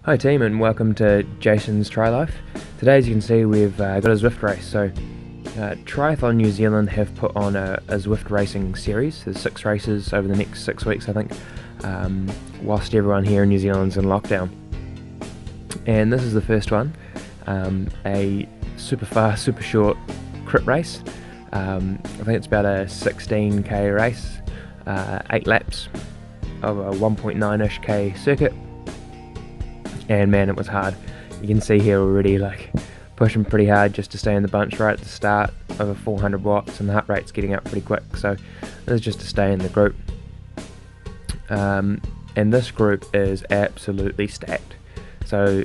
Hi team, and welcome to Jason's Tri Life. Today, as you can see, we've got a Zwift race. So Triathlon New Zealand have put on a Zwift racing series. There's 6 races over the next 6 weeks, I think, whilst everyone here in New Zealand's in lockdown. And this is the first one, a super fast, super short crit race. I think it's about a 16k race, 8 laps of a 1.9-ish k circuit. And man, it was hard. You can see here already, like, pushing pretty hard just to stay in the bunch right at the start, over 400 watts, and the heart rate's getting up pretty quick. So this is just to stay in the group. And this group is absolutely stacked. So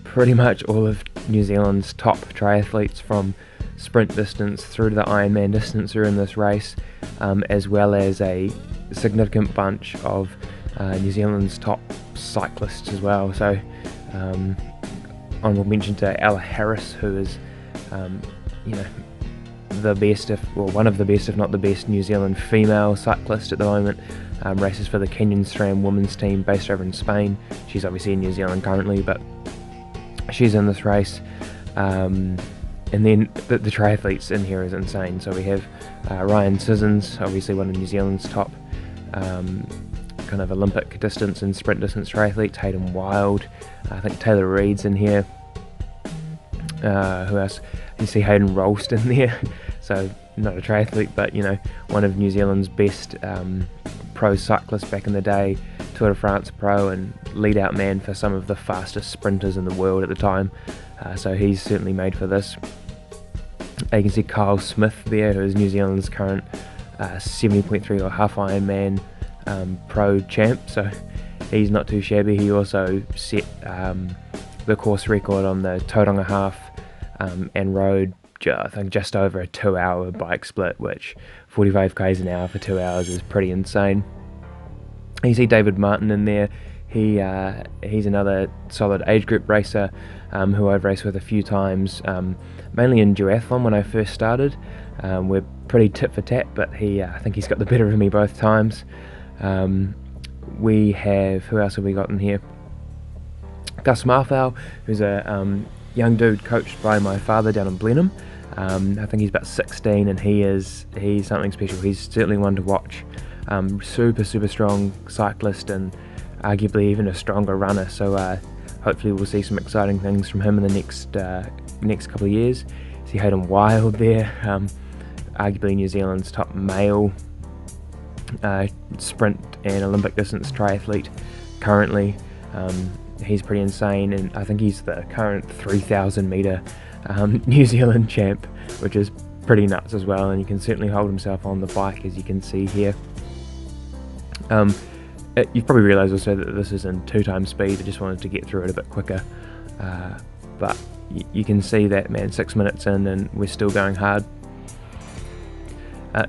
pretty much all of New Zealand's top triathletes from sprint distance through to the Ironman distance are in this race, as well as a significant bunch of New Zealand's top cyclists as well. So honourable mention to Ella Harris, who is the best, one of the best, if not the best, New Zealand female cyclist at the moment. Races for the Kenyan SRAM women's team based over in Spain. She's obviously in New Zealand currently, but she's in this race. And then the triathletes in here is insane. So we have Ryan Sissons, obviously one of New Zealand's top kind of Olympic distance and sprint distance triathletes. Hayden Wild, I think Taylor Reid's in here. Who else? You see Hayden Ralston there. So not a triathlete, but one of New Zealand's best pro cyclists back in the day, Tour de France pro and lead out man for some of the fastest sprinters in the world at the time. So he's certainly made for this. You can see Kyle Smith there, who is New Zealand's current 70.3 or half Ironman pro champ, so he's not too shabby. He also set the course record on the Tauranga half and rode I think just over a 2-hour bike split, which 45 k's an hour for 2 hours is pretty insane. You see David Martin in there. He's another solid age group racer who I've raced with a few times, mainly in duathlon when I first started. We're pretty tit for tat, but I think he's got the better of me both times. We have, who else have we got in here? Gus Marfell, who's a young dude coached by my father down in Blenheim. I think he's about 16, and he's something special. He's certainly one to watch. Super strong cyclist, and arguably even a stronger runner. So hopefully we'll see some exciting things from him in the next couple of years. See Hayden Wild there, arguably New Zealand's top male sprint and Olympic distance triathlete currently. He's pretty insane, and I think he's the current 3,000 metre New Zealand champ, which is pretty nuts as well, and he can certainly hold himself on the bike, as you can see here. You've probably realised also that this is in 2x speed. I just wanted to get through it a bit quicker, but you can see that, man, 6 minutes in and we're still going hard.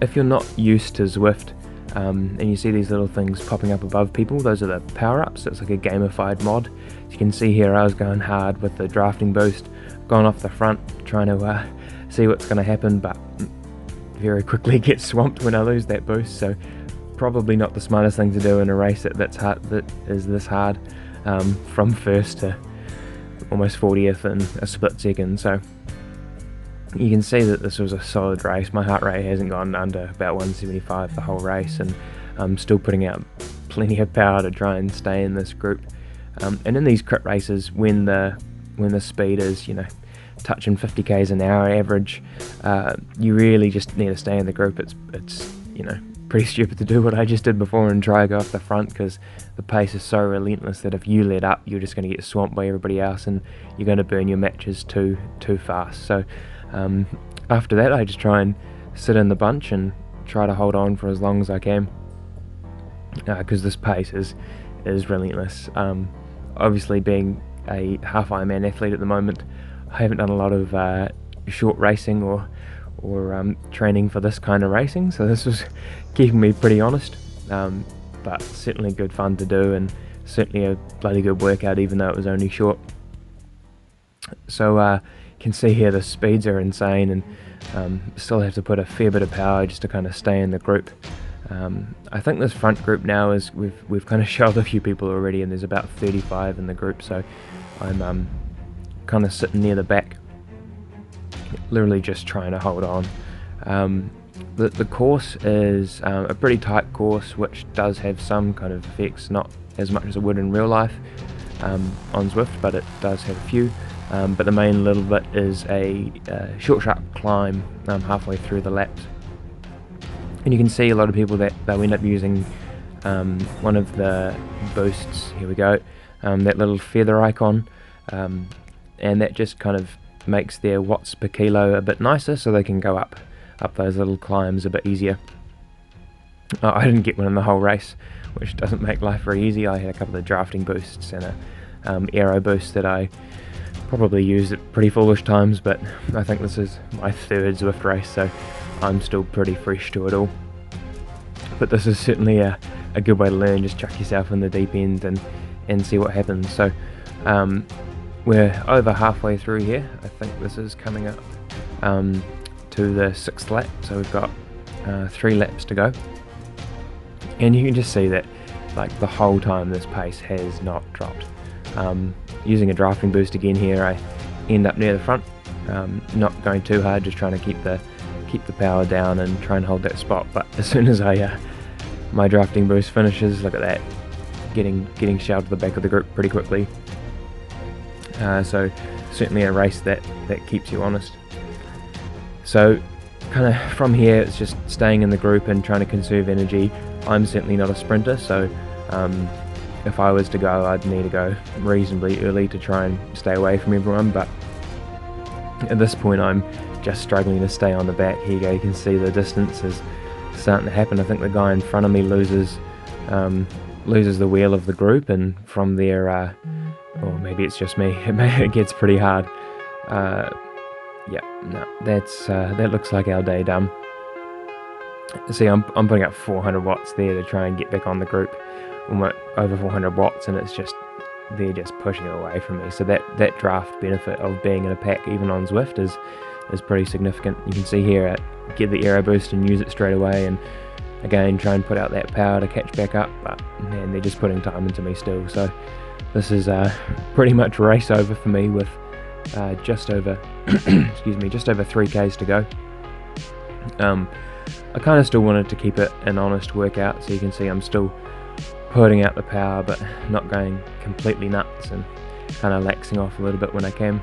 If you're not used to Zwift, and you see these little things popping up above people, those are the power-ups. It's like a gamified mod. As you can see here, I was going hard with the drafting boost, going off the front, trying to see what's going to happen, but very quickly get swamped when I lose that boost. So probably not the smartest thing to do in a race that is this hard, from first to almost 40th in a split second. So you can see that this was a solid race. My heart rate hasn't gone under about 175 the whole race, and I'm still putting out plenty of power to try and stay in this group. And in these crit races, when the speed is touching 50 k's an hour average, you really just need to stay in the group. It's pretty stupid to do what I just did before and try to go off the front, because the pace is so relentless that if you let up, you're just going to get swamped by everybody else, and you're going to burn your matches too fast. So after that, I just try and sit in the bunch and try to hold on for as long as I can, because this pace is relentless. Obviously, being a half Ironman athlete at the moment, I haven't done a lot of short racing or training for this kind of racing, so this was keeping me pretty honest, but certainly good fun to do, and certainly a bloody good workout, even though it was only short. So you can see here the speeds are insane, and still have to put a fair bit of power just to kind of stay in the group. I think this front group now is we've kind of shelled a few people already, and there's about 35 in the group, so I'm kind of sitting near the back, literally just trying to hold on. The course is a pretty tight course, which does have some kind of effects, not as much as it would in real life on Zwift, but it does have a few. But the main little bit is a short sharp climb halfway through the laps, and you can see a lot of people that they'll end up using one of the boosts. Here we go, that little feather icon, and that just kind of makes their watts per kilo a bit nicer, so they can go up those little climbs a bit easier. I didn't get one in the whole race, which doesn't make life very easy. I had a couple of drafting boosts and a aero boost that I probably used at pretty foolish times, but I think this is my third Zwift race, so I'm still pretty fresh to it all. But this is certainly a good way to learn. Just chuck yourself in the deep end and see what happens. So we're over halfway through here. I think this is coming up to the 6th lap, so we've got 3 laps to go, and you can just see that like the whole time this pace has not dropped. Using a drafting boost again here, I end up near the front, not going too hard, just trying to keep the power down and try and hold that spot. But as soon as my drafting boost finishes, look at that, getting shoved to the back of the group pretty quickly. So certainly a race that keeps you honest. So kind of from here it's just staying in the group and trying to conserve energy. I'm certainly not a sprinter, so if I was to go, I'd need to go reasonably early to try and stay away from everyone, but at this point I'm just struggling to stay on the back. Here you go, you can see the distance is starting to happen. I think the guy in front of me loses the wheel of the group, and from there, or maybe it's just me, it gets pretty hard. Yeah, no, that looks like our day done. See, I'm putting up 400 watts there to try and get back on the group, almost over 400 watts, and it's just, they're just pushing it away from me. So that draft benefit of being in a pack, even on Zwift, is pretty significant. You can see here, get the aero boost and use it straight away, and again try and put out that power to catch back up, but man, they're just putting time into me still. So this is pretty much race over for me with just over excuse me, just over 3Ks to go. I kind of still wanted to keep it an honest workout, so you can see I'm still putting out the power but not going completely nuts, and kind of laxing off a little bit when I can.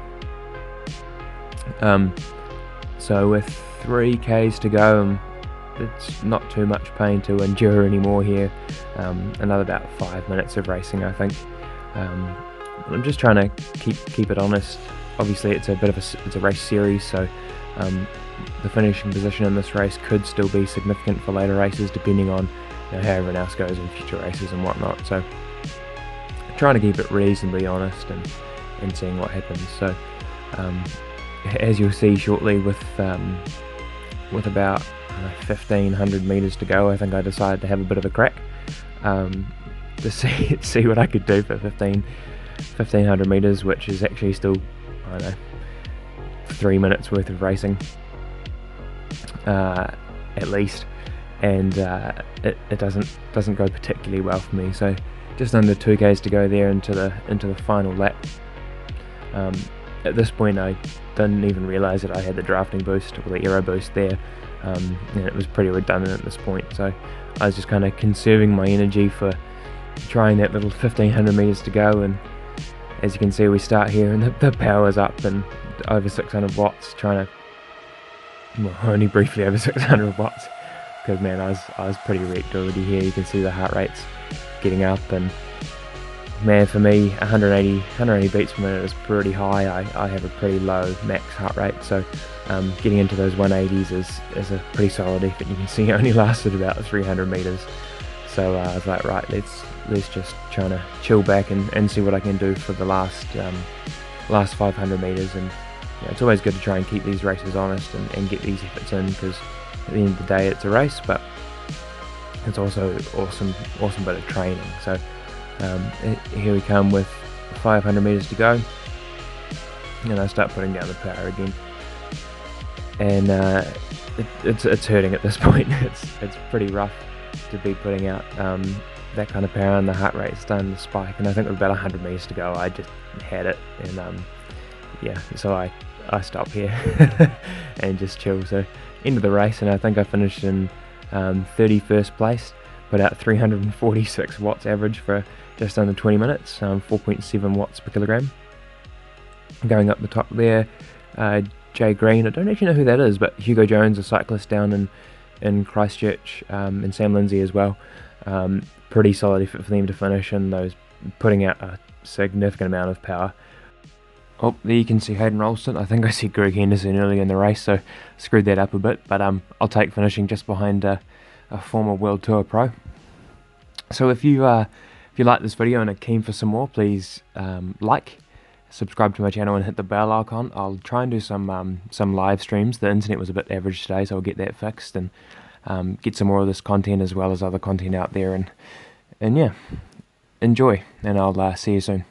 So with 3Ks to go, it's not too much pain to endure anymore here. Another about 5 minutes of racing, I think. I'm just trying to keep it honest. Obviously it's a bit of it's a race series, so the finishing position in this race could still be significant for later races, depending on how everyone else goes in future races and whatnot. So trying to keep it reasonably honest and seeing what happens. So as you'll see shortly, with about 1,500 meters to go, I think I decided to have a bit of a crack to see what I could do for 1,500 meters, which is actually still, I don't know, 3 minutes worth of racing at least, and it doesn't go particularly well for me. So just under 2Ks to go there into the final lap. At this point I didn't even realise that I had the drafting boost or the aero boost there, and it was pretty redundant at this point, so I was just kind of conserving my energy for trying that little 1,500 meters to go. And as you can see, we start here and the power's up and over 600 watts, trying to, well, only briefly over 600 watts, because man, I was pretty wrecked already here. You can see the heart rates getting up, and man, for me 180 beats per minute is pretty high. I have a pretty low max heart rate, so getting into those 180s is a pretty solid effort. You can see it only lasted about 300 meters, so I was like, right, let's just try to chill back and see what I can do for the last 500 meters. And it's always good to try and keep these races honest and get these efforts in, because at the end of the day it's a race, but it's also awesome bit of training. So here we come with 500 meters to go, and I start putting down the power again, and it's hurting at this point. It's pretty rough. to be putting out that kind of power, and the heart rate starting to spike. And I think with about 100 meters to go, I just had it, and yeah, so I stop here and just chill. So end of the race, and I think I finished in 31st place, put out 346 watts average for just under 20 minutes, 4.7 watts per kilogram. Going up the top there, Jay Green, I don't actually know who that is, but Hugo Jones, a cyclist down in Christchurch, and Sam Lindsay as well. Pretty solid effort for them to finish, and those putting out a significant amount of power. Oh, there you can see Hayden Rolston. I think I said Greg Henderson earlier in the race, so screwed that up a bit, but I'll take finishing just behind a former World Tour pro. So if you like this video and are keen for some more, please like, subscribe to my channel and hit the bell icon. I'll try and do some live streams. The internet was a bit average today, so I'll get that fixed and get some more of this content as well as other content out there, and yeah, enjoy, and I'll see you soon.